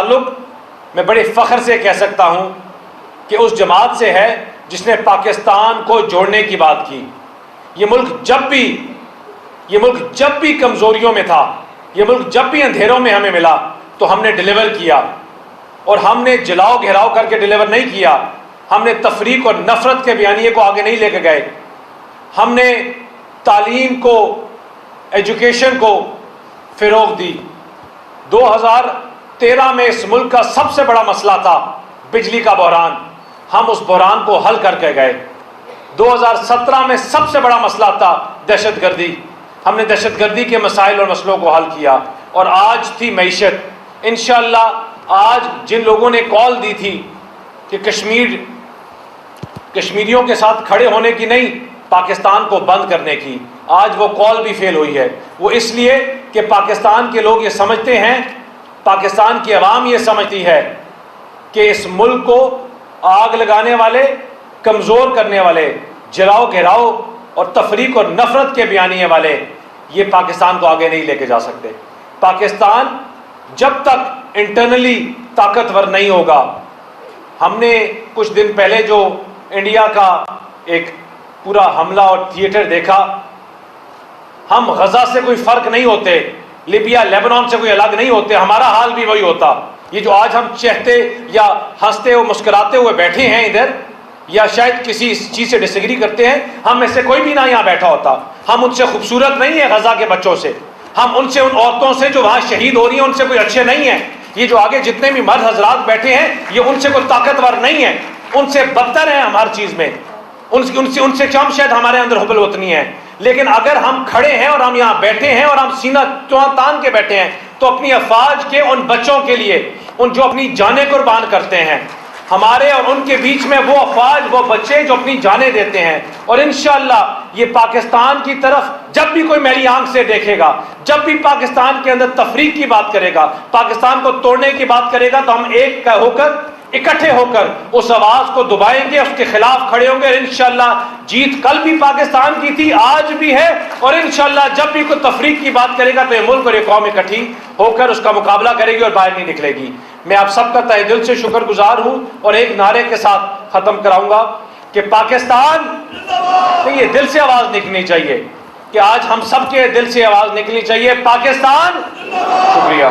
تعلق میں بڑے فخر سے کہہ سکتا ہوں کہ اس جماعت سے ہے جس نے پاکستان کو جوڑنے کی بات کی۔ یہ ملک جب بھی کمزوریوں میں تھا، یہ ملک جب بھی اندھیروں میں ہمیں ملا تو ہم نے ڈیلیور کیا، اور ہم نے جلاؤ گھیراؤ کر کے ڈیلیور نہیں کیا، ہم نے تفریق اور نفرت کے بیانیے کو آگے نہیں لے کے گئے، ہم نے تعلیم کو، ایجوکیشن کو فروغ دی۔ 2013 میں اس ملک کا سب سے بڑا مسئلہ تھا بجلی کا بحران، ہم اس بحران کو حل کر کے گئے۔ 2017 میں سب سے بڑا مسئلہ تھا دہشت گردی، ہم نے دہشت گردی کے مسائل اور مسئلوں کو حل کیا، اور آج تھی معیشت۔ انشاءاللہ آج جن لوگوں نے کال دی تھی کہ کشمیریوں کے ساتھ کھڑے ہونے کی نہیں، پاکستان کو بند کرنے کی، آج وہ کال بھی فیل ہوئی ہے۔ وہ اس لیے کہ پاکستان کے لوگ یہ سمجھتے ہیں، پاکستان کی عوام یہ سمجھتی ہے کہ اس ملک کو آگ لگانے والے، کمزور کرنے والے، جلاؤ گھیراؤ اور تفریق اور نفرت کے بیانیے والے یہ پاکستان کو آگے نہیں لے کے جا سکتے۔ پاکستان جب تک انٹرنلی طاقتور نہیں ہوگا، ہم نے کچھ دن پہلے جو انڈیا کا ایک پورا حملہ اور تھیٹر دیکھا، ہم غزہ سے کوئی فرق نہیں ہوتے، لیبیا لیبنان سے کوئی الگ نہیں ہوتے، ہمارا حال بھی وہی ہوتا۔ یہ جو آج ہم چہتے یا ہنستے اور مسکراتے ہوئے بیٹھے ہیں ادھر، یا شاید کسی چیز سے ڈس ایگری کرتے ہیں، ہم میں سے کوئی بھی نہ یہاں بیٹھا ہوتا، ہم ان سے خوبصورت نہیں ہیں غزہ کے بچوں سے، ہم ان عورتوں سے جو وہاں شہید ہو رہی ہیں ان سے کوئی اچھے نہیں ہیں، یہ جو آگے جتنے بھی مرد حضرات بیٹھے ہیں یہ ان سے کوئی طاقتور نہیں ہیں، ان سے بدتر ہیں ہم ہر چیز میں، ان سے کم شاید ہمارے اندر حب الوطنی ہے۔ لیکن اگر ہم کھڑے ہیں اور ہم یہاں بیٹھے ہیں اور ہم سینہ تان کے بیٹھے ہیں تو اپنی افواج کے ان بچوں کے لیے، ان جو اپنی جانیں قربان کرتے ہیں، ہمارے اور ان کے بیچ میں وہ افواج، وہ بچے جو اپنی جانیں دیتے ہیں، اور انشاءاللہ یہ پاکستان کی طرف جب بھی کوئی میلی آنکھ سے دیکھے گا، جب بھی پاکستان کے اندر تفریق کی بات کرے گا، پاکستان کو توڑنے کی بات کرے گا، تو ہم ایک ہو کر، اکٹھے ہو کر اس آواز کو دبائیں گے، اس کے خلاف کھڑے ہوں گے، اور انشاءاللہ جیت کل بھی پاکستان کی تھی، آج بھی ہے، اور انشاءاللہ جب بھی کوئی تفریق کی بات کرے گا تو یہ ملک اور یہ قوم اکٹھی ہو کر اس کا مقابلہ کرے گی اور باہر نہیں نکلے گی۔ میں آپ سب کا تہہ دل سے شکر گزار ہوں، اور ایک نعرے کے ساتھ ختم کراؤں گا کہ پاکستان، یہ دل سے آواز نکلنی چاہیے، کہ آج ہم سب کے دل سے آواز نکلنی چاہیے، پاکستان۔ شکریہ۔